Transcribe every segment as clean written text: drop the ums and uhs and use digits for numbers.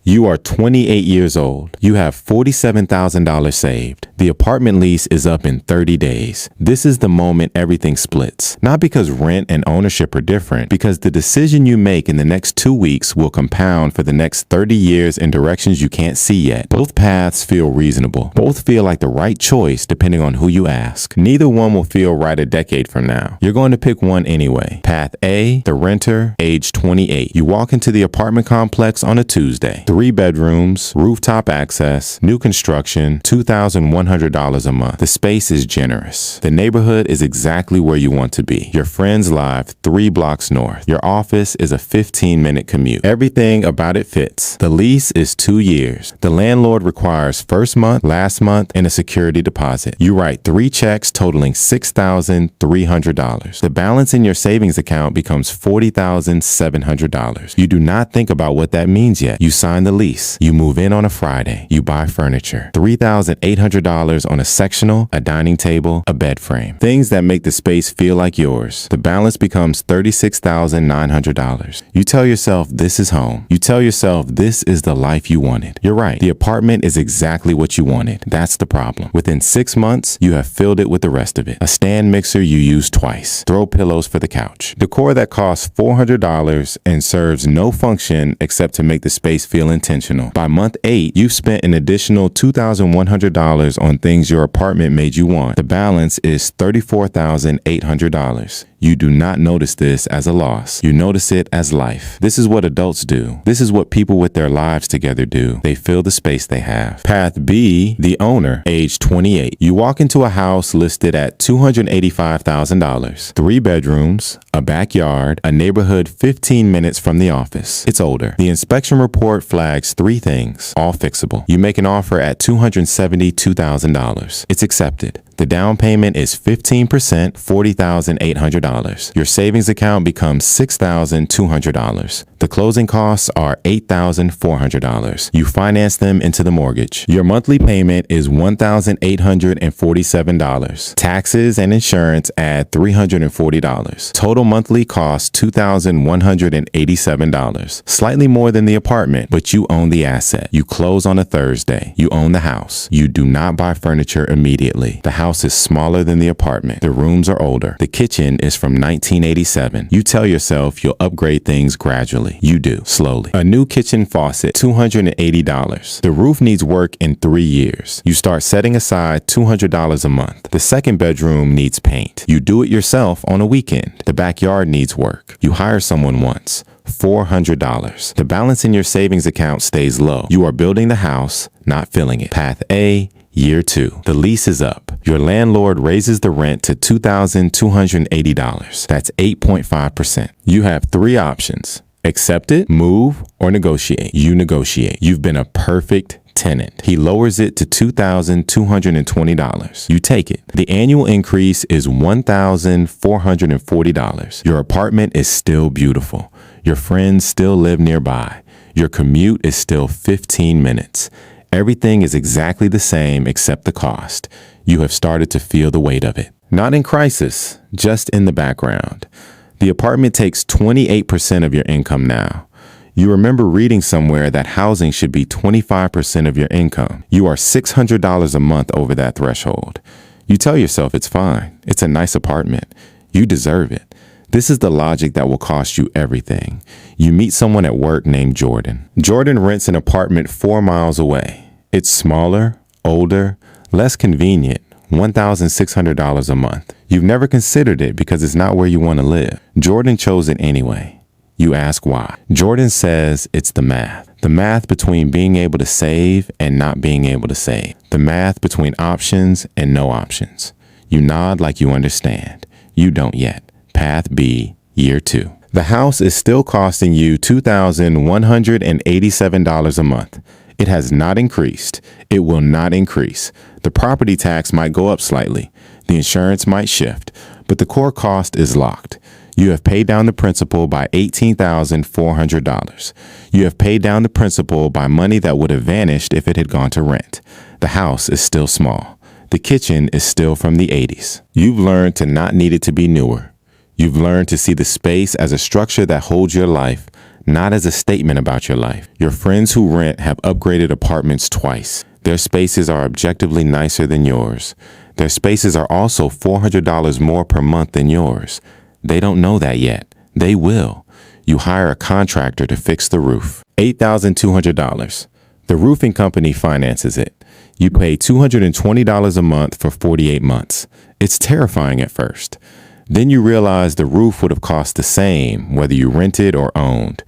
You are 28 years old. You have $47,000 saved. The apartment lease is up in 30 days. This is the moment everything splits. Not because rent and ownership are different, because the decision you make in the next 2 weeks will compound for the next 30 years in directions you can't see yet. Both paths feel reasonable. Both feel like the right choice depending on who you ask. Neither one will feel right a decade from now. You're going to pick one anyway. Path A, the renter, age 28. You walk into the apartment complex on a Tuesday. 3 bedrooms, rooftop access, new construction, $2,100 a month. The space is generous. The neighborhood is exactly where you want to be. Your friends live 3 blocks north. Your office is a 15-minute commute. Everything about it fits. The lease is 2 years. The landlord requires first month, last month, and a security deposit. You write 3 checks totaling $6,300. The balance in your savings account becomes $40,700. You do not think about what that means yet. You sign the lease. You move in on a Friday. You buy furniture. $3,800 on a sectional, a dining table, a bed frame. Things that make the space feel like yours. The balance becomes $36,900. You tell yourself this is home. You tell yourself this is the life you wanted. You're right. The apartment is exactly what you wanted. That's the problem. Within 6 months, you have filled it with the rest of it. A stand mixer you use twice. Throw pillows for the couch. Decor that costs $400 and serves no function except to make the space feel intentional. By month 8, you've spent an additional $2,100 on things your apartment made you want. The balance is $34,800. You do not notice this as a loss. You notice it as life. This is what adults do. This is what people with their lives together do. They fill the space they have. Path B, the owner, age 28. You walk into a house listed at $285,000. 3 bedrooms, a backyard, a neighborhood 15 minutes from the office. It's older. The inspection report flags 3 things, all fixable. You make an offer at $272,000. It's accepted. The down payment is 15%, $40,800. Your savings account becomes $6,200. The closing costs are $8,400. You finance them into the mortgage. Your monthly payment is $1,847. Taxes and insurance add $340. Total monthly cost $2,187. Slightly more than the apartment, but you own the asset. You close on a Thursday. You own the house. You do not buy furniture immediately. The house is smaller than the apartment. The rooms are older. The kitchen is from 1987. You tell yourself you'll upgrade things gradually. You do, slowly. A new kitchen faucet, $280. The roof needs work in 3 years. You start setting aside $200 a month. The second bedroom needs paint. You do it yourself on a weekend. The backyard needs work. You hire someone once. $400. The balance in your savings account stays low. You are building the house, not filling it. Path A, Year 2. The lease is up. Your landlord raises the rent to $2,280. That's 8.5%. You have 3 options. Accept it, move, or negotiate. You negotiate. You've been a perfect tenant. He lowers it to $2,220. You take it. The annual increase is $1,440. Your apartment is still beautiful. Your friends still live nearby. Your commute is still 15 minutes. Everything is exactly the same except the cost. You have started to feel the weight of it. Not in crisis, just in the background. The apartment takes 28% of your income now. You remember reading somewhere that housing should be 25% of your income. You are $600 a month over that threshold. You tell yourself it's fine. It's a nice apartment. You deserve it. This is the logic that will cost you everything. You meet someone at work named Jordan. Jordan rents an apartment 4 miles away. It's smaller, older, less convenient, $1,600 a month. You've never considered it because it's not where you want to live. Jordan chose it anyway. You ask why. Jordan says it's the math. The math between being able to save and not being able to save. The math between options and no options. You nod like you understand. You don't yet. Path B, Year 2. The house is still costing you $2,187 a month. It has not increased. It will not increase. The property tax might go up slightly. The insurance might shift, but the core cost is locked. You have paid down the principal by $18,400. You have paid down the principal by money that would have vanished if it had gone to rent. The house is still small. The kitchen is still from the 80s. You've learned to not need it to be newer. You've learned to see the space as a structure that holds your life, not as a statement about your life. Your friends who rent have upgraded apartments twice. Their spaces are objectively nicer than yours. Their spaces are also $400 more per month than yours. They don't know that yet. They will. You hire a contractor to fix the roof. $8,200. The roofing company finances it. You pay $220 a month for 48 months. It's terrifying at first. Then you realize the roof would have cost the same whether you rented or owned.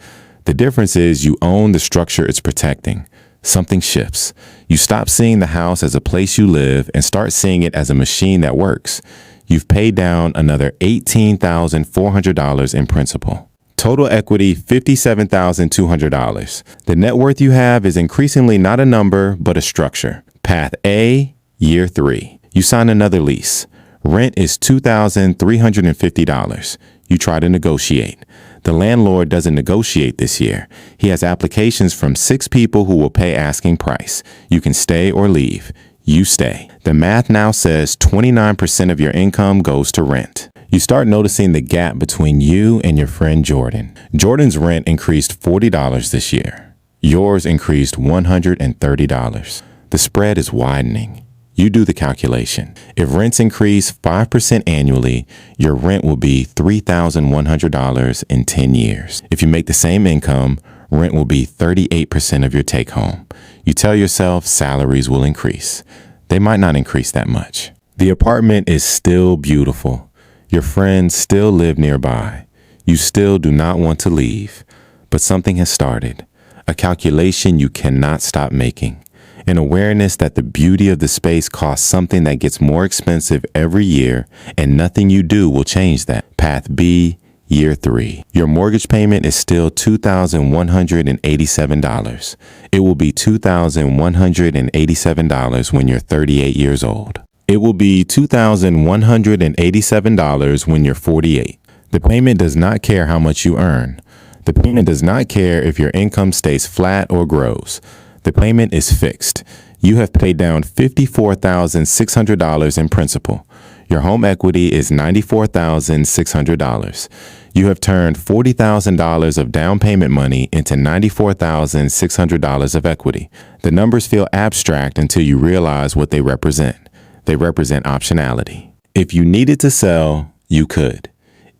The difference is you own the structure it's protecting. Something shifts. You stop seeing the house as a place you live and start seeing it as a machine that works. You've paid down another $18,400 in principal. Total equity, $57,200. The net worth you have is increasingly not a number, but a structure. Path A, year 3. You sign another lease. Rent is $2,350. You try to negotiate. The landlord doesn't negotiate this year. He has applications from 6 people who will pay asking price. You can stay or leave. You stay. The math now says 29% of your income goes to rent. You start noticing the gap between you and your friend Jordan. Jordan's rent increased $40 this year. Yours increased $130. The spread is widening. You do the calculation. If rents increase 5% annually, your rent will be $3,100 in 10 years. If you make the same income, rent will be 38% of your take home. You tell yourself salaries will increase. They might not increase that much. The apartment is still beautiful. Your friends still live nearby. You still do not want to leave. But something has started. A calculation you cannot stop making. An awareness that the beauty of the space costs something that gets more expensive every year, and nothing you do will change that. Path B, year 3. Your mortgage payment is still $2,187. It will be $2,187 when you're 38 years old. It will be $2,187 when you're 48. The payment does not care how much you earn. The payment does not care if your income stays flat or grows. The payment is fixed. You have paid down $54,600 in principal. Your home equity is $94,600. You have turned $40,000 of down payment money into $94,600 of equity. The numbers feel abstract until you realize what they represent. They represent optionality. If you needed to sell, you could.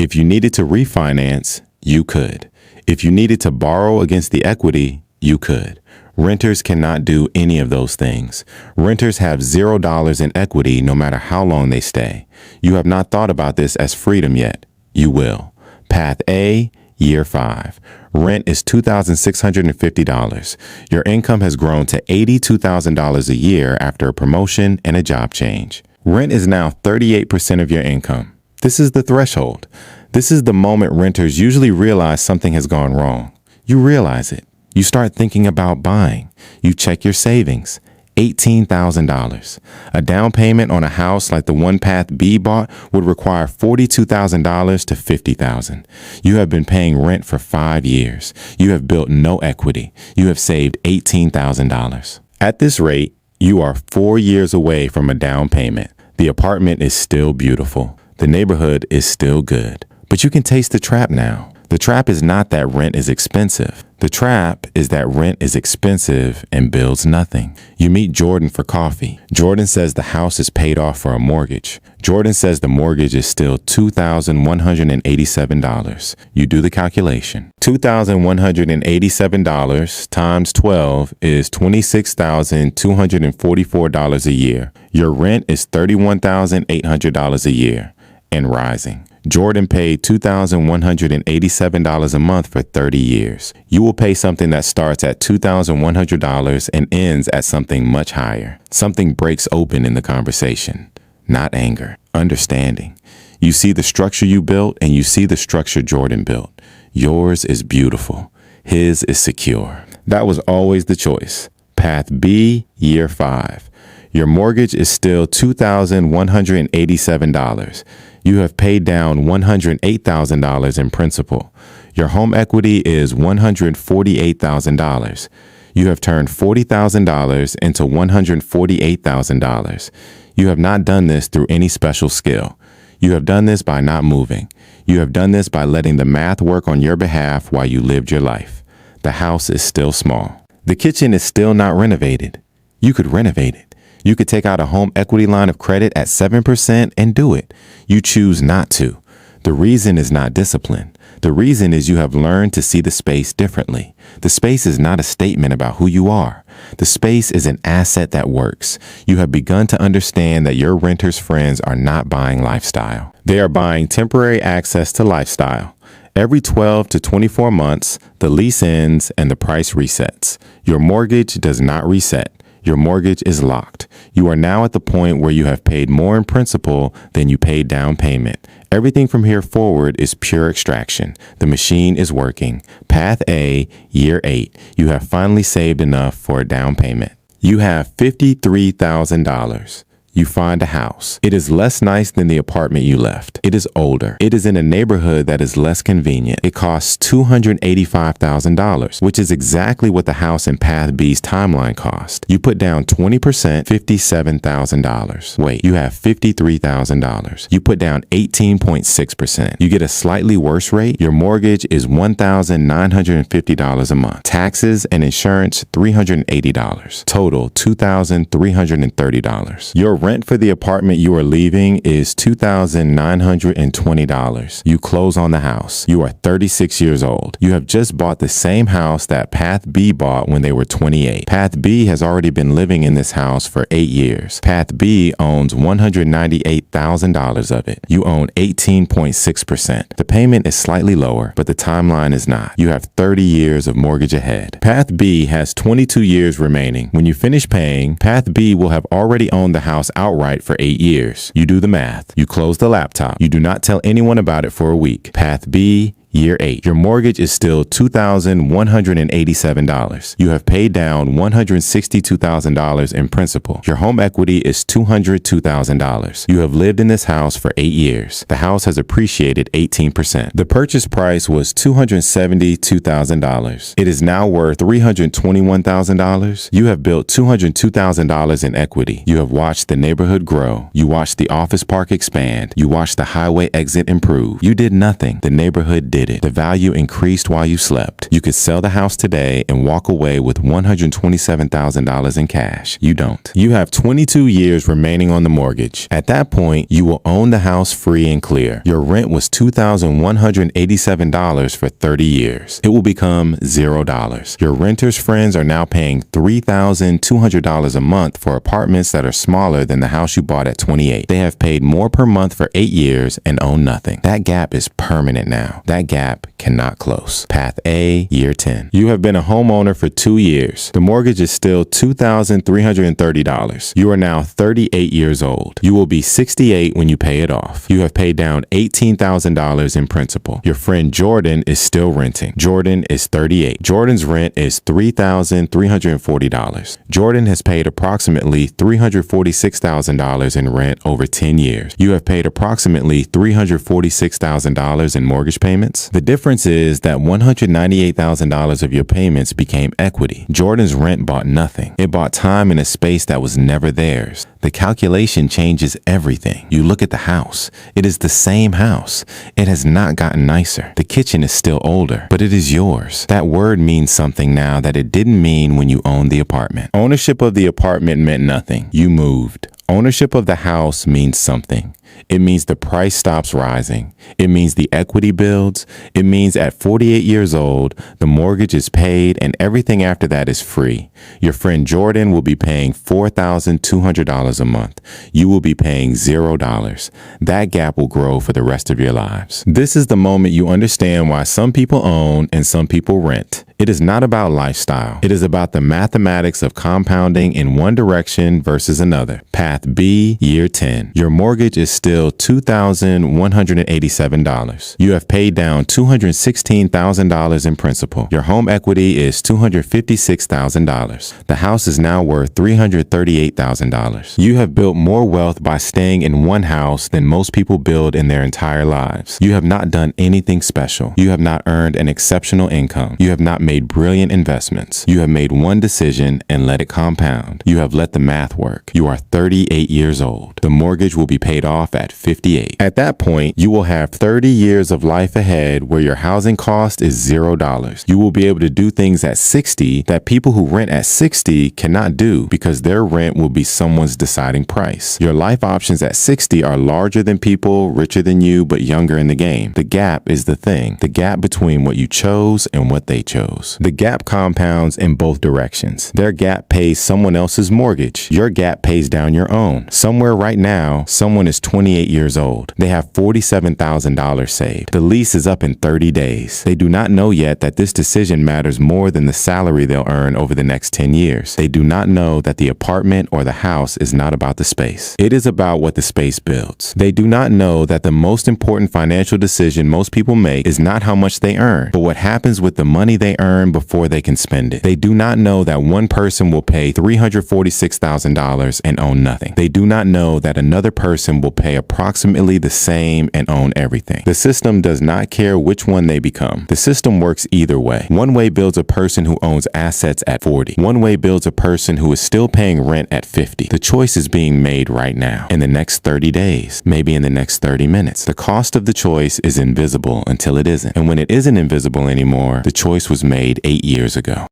If you needed to refinance, you could. If you needed to borrow against the equity, you could. Renters cannot do any of those things. Renters have $0 in equity no matter how long they stay. You have not thought about this as freedom yet. You will. Path A, year 5. Rent is $2,650. Your income has grown to $82,000 a year after a promotion and a job change. Rent is now 38% of your income. This is the threshold. This is the moment renters usually realize something has gone wrong. You realize it. You start thinking about buying. You check your savings. $18,000. A down payment on a house like the one Path B bought would require $42,000 to $50,000. You have been paying rent for 5 years. You have built no equity. You have saved $18,000. At this rate, you are 4 years away from a down payment. The apartment is still beautiful. The neighborhood is still good. But you can taste the trap now. The trap is not that rent is expensive. The trap is that rent is expensive and builds nothing. You meet Jordan for coffee. Jordan says the house is paid off for a mortgage. Jordan says the mortgage is still $2,187. You do the calculation. $2,187 times 12 is $26,244 a year. Your rent is $31,800 a year and rising. Jordan paid $2,187 a month for 30 years. You will pay something that starts at $2,100 and ends at something much higher. Something breaks open in the conversation. Not anger, understanding. You see the structure you built and you see the structure Jordan built. Yours is beautiful. His is secure. That was always the choice. Path B, year 5. Your mortgage is still $2,187. You have paid down $108,000 in principal. Your home equity is $148,000. You have turned $40,000 into $148,000. You have not done this through any special skill. You have done this by not moving. You have done this by letting the math work on your behalf while you lived your life. The house is still small. The kitchen is still not renovated. You could renovate it. You could take out a home equity line of credit at 7% and do it. You choose not to. The reason is not discipline. The reason is you have learned to see the space differently. The space is not a statement about who you are. The space is an asset that works. You have begun to understand that your renters' friends are not buying lifestyle. They are buying temporary access to lifestyle. Every 12 to 24 months, the lease ends and the price resets. Your mortgage does not reset. Your mortgage is locked. You are now at the point where you have paid more in principal than you paid down payment. Everything from here forward is pure extraction. The machine is working. Path A, year 8. You have finally saved enough for a down payment. You have $53,000. You find a house. It is less nice than the apartment you left. It is older. It is in a neighborhood that is less convenient. It costs $285,000, which is exactly what the house in Path B's timeline cost. You put down 20%, $57,000. Wait, you have $53,000. You put down 18.6%. You get a slightly worse rate. Your mortgage is $1,950 a month. Taxes and insurance, $380. Total, $2,330. Your rent for the apartment you are leaving is $2,920. You close on the house. You are 36 years old. You have just bought the same house that Path B bought when they were 28. Path B has already been living in this house for 8 years. Path B owns $198,000 of it. You own 18.6%. The payment is slightly lower, but the timeline is not. You have 30 years of mortgage ahead. Path B has 22 years remaining. When you finish paying, Path B will have already owned the house outright for 8 years. You do the math. You close the laptop. You do not tell anyone about it for a week. Path B, year 8. Your mortgage is still $2,187. You have paid down $162,000 in principal. Your home equity is $202,000. You have lived in this house for 8 years. The house has appreciated 18%. The purchase price was $272,000. It is now worth $321,000. You have built $202,000 in equity. You have watched the neighborhood grow. You watched the office park expand. You watched the highway exit improve. You did nothing. The neighborhood did it. The value increased while you slept. You could sell the house today and walk away with $127,000 in cash. You don't. You have 22 years remaining on the mortgage. At that point, you will own the house free and clear. Your rent was $2,187 for 30 years. It will become $0. Your renters' friends are now paying $3,200 a month for apartments that are smaller than the house you bought at 28. They have paid more per month for 8 years and own nothing. That gap is permanent now. That gap cannot close. Path A, year 10. You have been a homeowner for 2 years. The mortgage is still $2,330. You are now 38 years old. You will be 68 when you pay it off. You have paid down $18,000 in principal. Your friend Jordan is still renting. Jordan is 38. Jordan's rent is $3,340. Jordan has paid approximately $346,000 in rent over 10 years. You have paid approximately $346,000 in mortgage payments. The difference is that $198,000 of your payments became equity. Jordan's rent bought nothing. It bought time in a space that was never theirs. The calculation changes everything. You look at the house. It is the same house. It has not gotten nicer. The kitchen is still older, but it is yours. That word means something now that it didn't mean when you owned the apartment. Ownership of the apartment meant nothing. You moved. Ownership of the house means something. It means the price stops rising. It means the equity builds. It means at 48 years old, the mortgage is paid and everything after that is free. Your friend Jordan will be paying $4,200 a month. You will be paying $0. That gap will grow for the rest of your lives. This is the moment you understand why some people own and some people rent. It is not about lifestyle. It is about the mathematics of compounding in one direction versus another. Path B, year 10. Your mortgage is still $2,187. You have paid down $216,000 in principal. Your home equity is $256,000. The house is now worth $338,000. You have built more wealth by staying in one house than most people build in their entire lives. You have not done anything special. You have not earned an exceptional income. You have not made brilliant investments. You have made one decision and let it compound. You have let the math work. You are 38 years old. The mortgage will be paid off at 58. At that point, you will have 30 years of life ahead where your housing cost is $0. You will be able to do things at 60 that people who rent at 60 cannot do because their rent will be someone's deciding price. Your life options at 60 are larger than people, richer than you, but younger in the game. The gap is the thing. The gap between what you chose and what they chose. The gap compounds in both directions. Their gap pays someone else's mortgage. Your gap pays down your own. Somewhere right now, someone is 28 years old. They have $47,000 saved. The lease is up in 30 days. They do not know yet that this decision matters more than the salary they'll earn over the next 10 years. They do not know that the apartment or the house is not about the space. It is about what the space builds. They do not know that the most important financial decision most people make is not how much they earn, but what happens with the money they earn before they can spend it. They do not know that one person will pay $346,000 and own nothing. They do not know that another person will pay approximately the same and own everything. The system does not care which one they become. The system works either way. One way builds a person who owns assets at 40. One way builds a person who is still paying rent at 50. The choice is being made right now, in the next 30 days, maybe in the next 30 minutes. The cost of the choice is invisible until it isn't. And when it isn't invisible anymore, the choice was made 8 years ago.